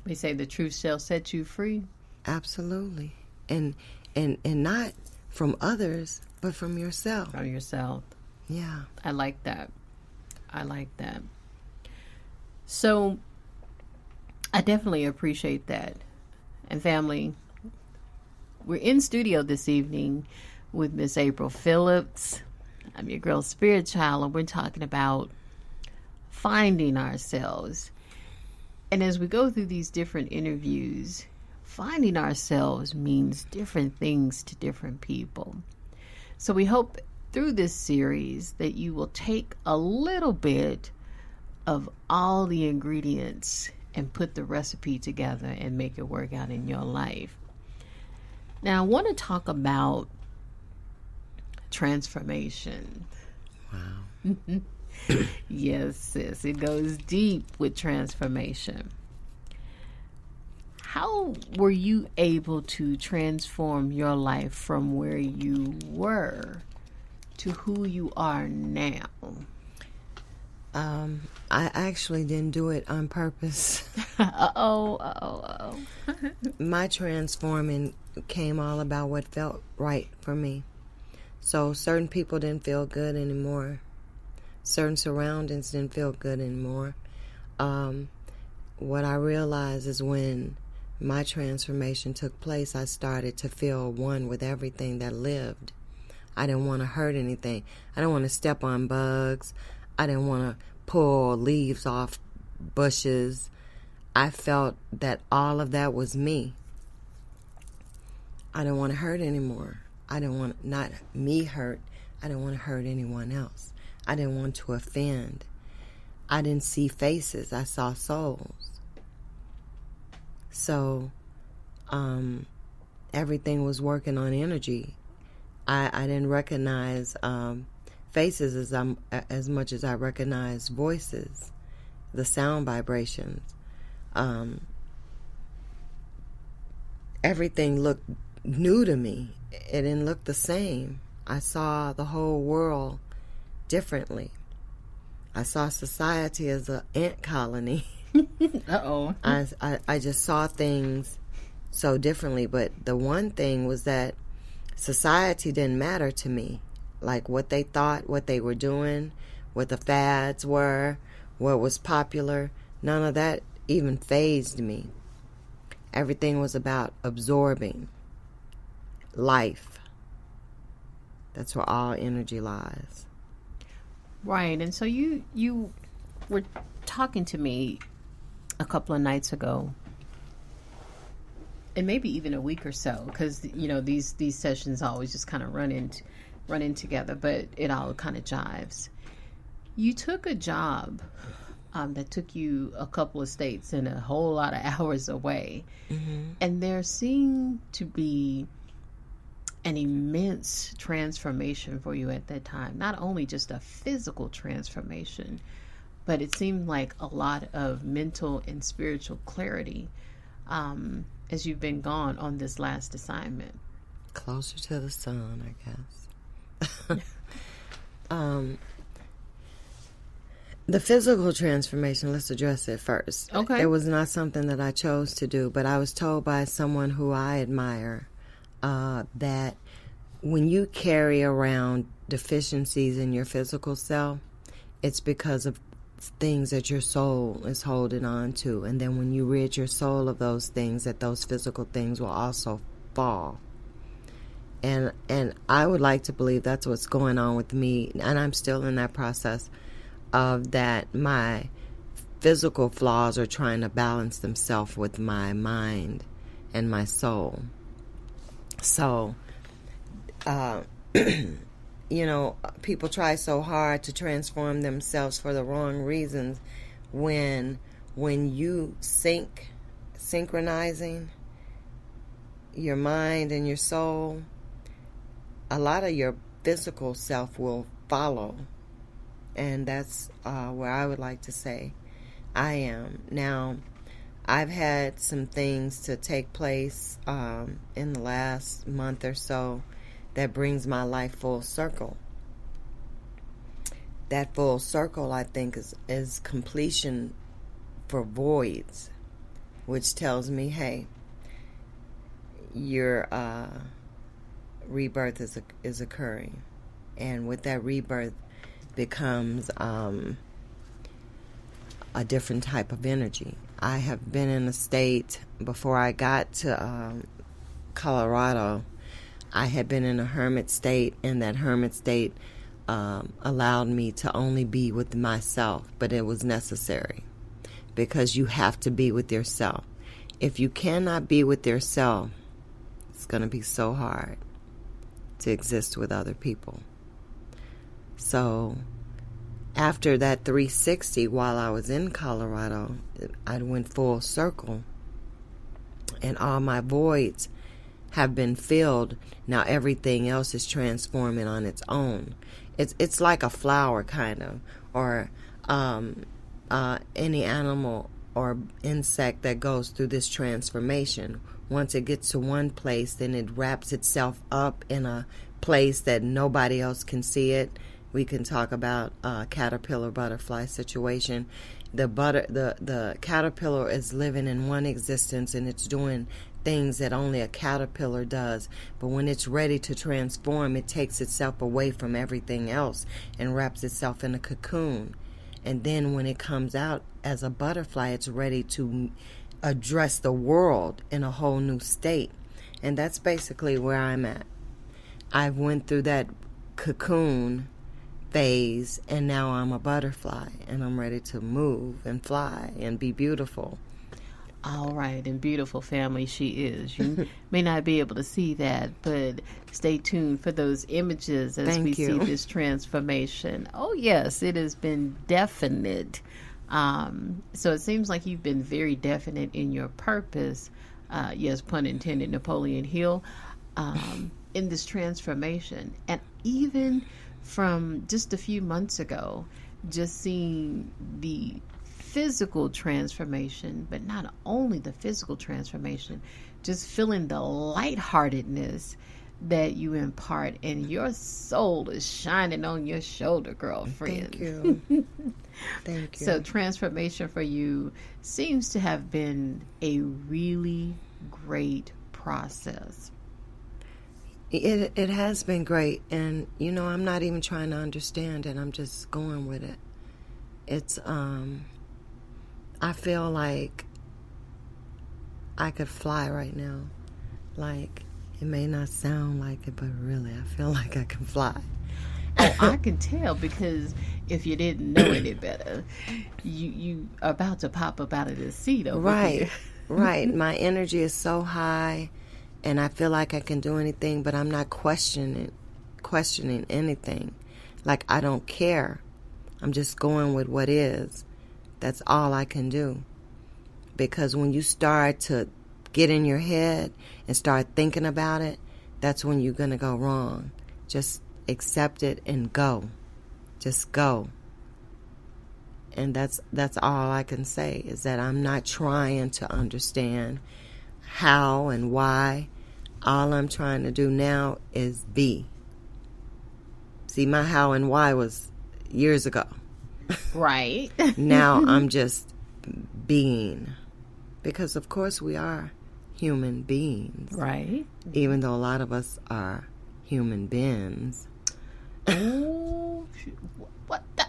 We say the truth shall set you free. Absolutely. And not from others, but from yourself. From yourself. Yeah. I like that. I like that. So I definitely appreciate that. And family, we're in studio this evening with Miss April Phillips. I'm your girl, Spirit Child, and we're talking about finding ourselves. And as we go through these different interviews, finding ourselves means different things to different people. So we hope through this series that you will take a little bit of all the ingredients and put the recipe together and make it work out in your life. Now, I want to talk about transformation. Wow. Yes, sis, it goes deep with transformation. How were you able to transform your life from where you were to who you are now? I actually didn't do it on purpose. Uh-oh. My transforming came all about what felt right for me. So certain people didn't feel good anymore. Certain surroundings didn't feel good anymore. What I realized is when my transformation took place, I started to feel one with everything that lived. I didn't want to hurt anything. I didn't want to step on bugs. I didn't want to pull leaves off bushes. I felt that all of that was me. I didn't want to hurt anymore. I didn't want, not me hurt, I didn't want to hurt anyone else. I didn't want to offend. I didn't see faces, I saw souls. So, everything was working on energy. I didn't recognize faces as much as I recognized voices, the sound vibrations. Everything looked new to me. It didn't look the same. I saw the whole world differently. I saw society as an ant colony. Uh-oh. I just saw things so differently. But the one thing was that society didn't matter to me. Like what they thought, what they were doing, what the fads were, what was popular. None of that even fazed me. Everything was about absorbing life. That's where all energy lies. Right. And so you were talking to me a couple of nights ago, and maybe even a week or so, because these sessions always just kind of run in together, but it all kind of jives. You took a job that took you a couple of states and a whole lot of hours away, and there seemed to be an immense transformation for you at that time. Not only just a physical transformation, but it seemed like a lot of mental and spiritual clarity as you've been gone on this last assignment. Closer to the sun, I guess. The physical transformation, let's address it first. Okay. It was not something that I chose to do, but I was told by someone who I admire that when you carry around deficiencies in your physical self, it's because of things that your soul is holding on to. And then when you rid your soul of those things, that those physical things will also fall. And I would like to believe that's what's going on with me, and I'm still in that process of that. My physical flaws are trying to balance themselves with my mind and my soul. So, people try so hard to transform themselves for the wrong reasons. When you synchronizing your mind and your soul, a lot of your physical self will follow. And that's where I would like to say I am. Now, I've had some things to take place in the last month or so that brings my life full circle. That full circle, I think, is completion for voids. which tells me, hey, your rebirth is occurring. And with that rebirth becomes a different type of energy. I have been in a state, before I got to Colorado, I had been in a hermit state, and that hermit state allowed me to only be with myself, but it was necessary because you have to be with yourself. If you cannot be with yourself, it's going to be so hard to exist with other people. So after that 360, while I was in Colorado, I went full circle, and all my voids have been filled. Now everything else is transforming on its own. It's like a flower, kind of, or any animal or insect that goes through this transformation. Once it gets to one place, then it wraps itself up in a place that nobody else can see it. We can talk about caterpillar butterfly situation. The caterpillar is living in one existence, and it's doing things that only a caterpillar does. But when it's ready to transform, it takes itself away from everything else and wraps itself in a cocoon. And then when it comes out as a butterfly, it's ready to address the world in a whole new state. And that's basically where I'm at. I went through that cocoon phase, and now I'm a butterfly, and I'm ready to move and fly and be beautiful. All right, and beautiful, family, she is. You may not be able to see that, but stay tuned for those images as we see this transformation. Oh, yes, it has been definite. So it seems like you've been very definite in your purpose. Yes, pun intended, Napoleon Hill, in this transformation. And even from just a few months ago, just seeing the physical transformation, but not only the physical transformation, just feeling the lightheartedness that you impart, and your soul is shining on your shoulder, girlfriend. Thank you. Thank you. So transformation for you seems to have been a really great process. It has been great, and I'm not even trying to understand it. I'm just going with it. It's I feel like I could fly right now. Like, it may not sound like it, but really, I feel like I can fly. Oh, I can tell, because if you didn't know any better, you are about to pop up out of the seat over here. Right. My energy is so high, and I feel like I can do anything, but I'm not questioning anything. Like, I don't care. I'm just going with what is. That's all I can do. Because when you start to get in your head and start thinking about it, that's when you're going to go wrong. Just accept it and go. Just go. And that's all I can say, is that I'm not trying to understand how and why. All I'm trying to do now is be. See, my how and why was years ago. Right. Now I'm just being. Because, of course, we are human beings. Right. Even though a lot of us are human beings. Oh, what the?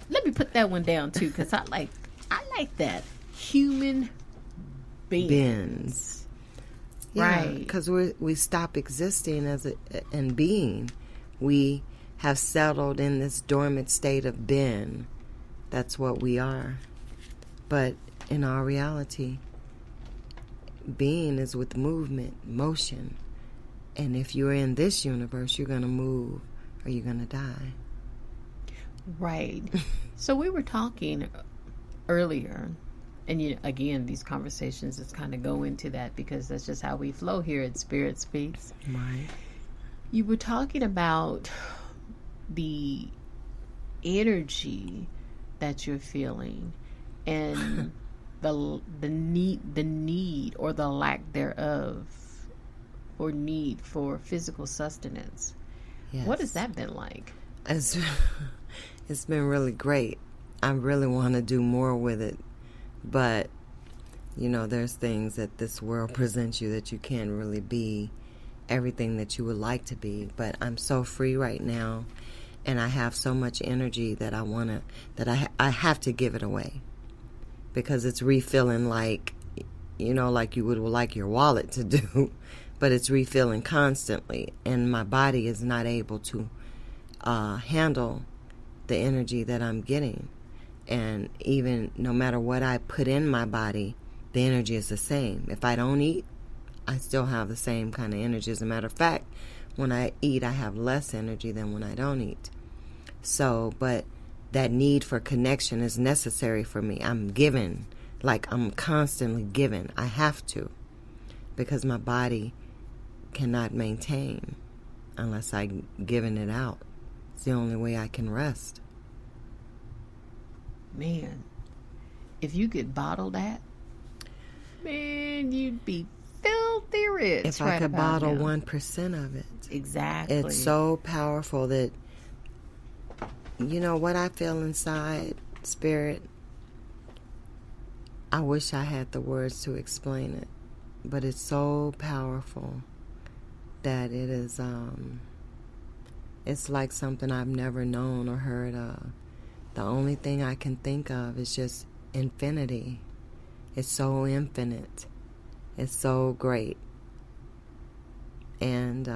Let me put that one down, too, because I like that. Human beings. Yeah, right. Because we stop existing and being. We have settled in this dormant state of being. That's what we are. But in our reality, being is with movement, motion. And if you're in this universe, you're going to move or you're going to die. Right. So we were talking earlier, and again, these conversations just kind of go into that, because that's just how we flow here at Spirit Speaks. Right. You were talking about the energy that you're feeling and the need or the lack thereof, or need for physical sustenance. Yes. What has that been like? It's been really great. I really want to do more with it, but You know, there's things that this world presents you that you can't really be everything that you would like to be. But I'm so free right now, and I have so much energy that I have to give it away, because it's refilling like, you know, like you would like your wallet to do, but it's refilling constantly, and my body is not able to handle the energy that I'm getting. And even no matter what I put in my body, the energy is the same. If I don't eat, I still have the same kind of energy. As a matter of fact, when I eat, I have less energy than when I don't eat. So, but that need for connection is necessary for me. I'm given, like I'm constantly given. I have to, because my body cannot maintain unless I'm giving it out. It's the only way I can rest. Man, if you could bottle that, man, you'd be filthy rich. If I could bottle 1% of it. Exactly. It's so powerful that, you know, what I feel inside, spirit, I wish I had the words to explain it. But it's so powerful that it is, it's like something I've never known or heard of. The only thing I can think of is just infinity. It's so infinite. It's so great. And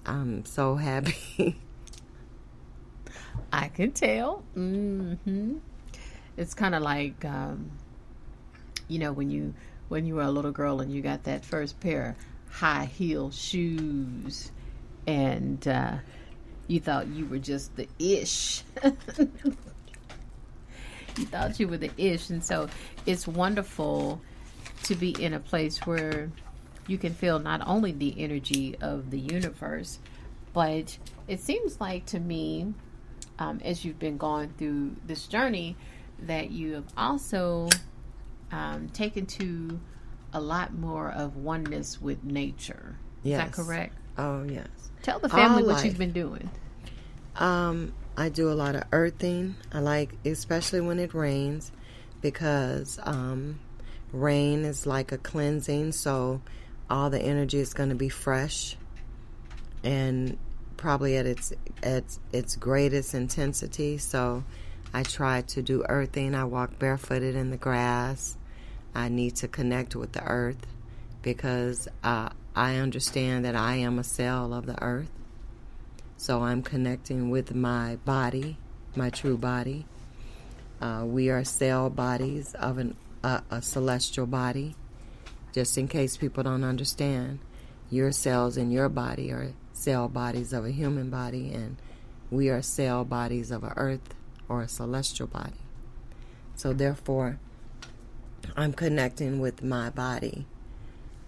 I'm so happy. I can tell. It's kind of like, you know, when you were a little girl and you got that first pair of high heel shoes, and you thought you were just the ish. You thought you were the ish. And so it's wonderful to be in a place where you can feel not only the energy of the universe, but it seems like to me, as you've been going through this journey, that you have also taken to a lot more of oneness with nature. Yes. Is that correct? Oh, yes. Tell the family what you've been doing. I do a lot of earthing. I like, especially when it rains, because rain is like a cleansing, so all the energy is going to be fresh and probably at its greatest intensity. So I try to do earthing. I walk barefooted in the grass. I need to connect with the earth, because I understand that I am a cell of the earth. So I'm connecting with my body, my true body. We are cell bodies of a celestial body. Just in case people don't understand, your cells in your body are cell bodies of a human body, and we are cell bodies of a earth or a celestial body. So therefore, I'm connecting with my body,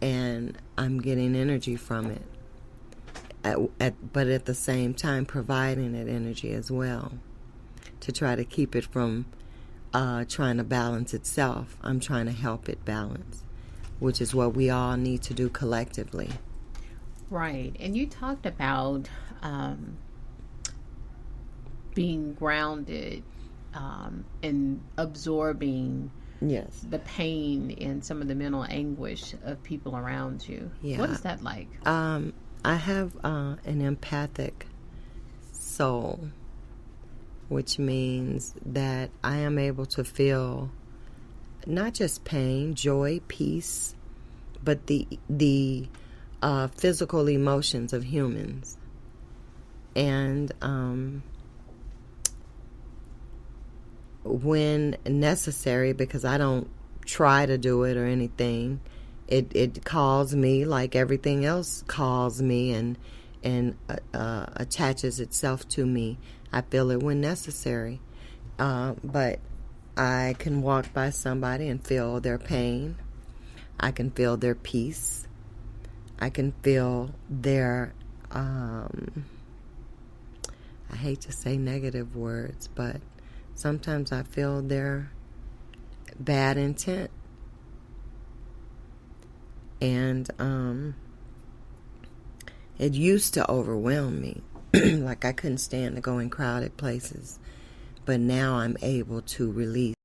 and I'm getting energy from it. But at the same time providing it energy as well, to try to keep it from trying to balance itself. I'm trying to help it balance, which is what we all need to do collectively. Right. And you talked about being grounded and absorbing Yes. the pain and some of the mental anguish of people around you. Yeah. What is that like? I have an empathic soul, which means that I am able to feel not just pain, joy, peace, but the physical emotions of humans. And when necessary, because I don't try to do it or anything, it calls me like everything else calls me and attaches itself to me. I feel it when necessary. But I can walk by somebody and feel their pain. I can feel their peace. I can feel their, I hate to say negative words, but sometimes I feel their bad intent. And it used to overwhelm me. Like I couldn't stand to go in crowded places. But now I'm able to release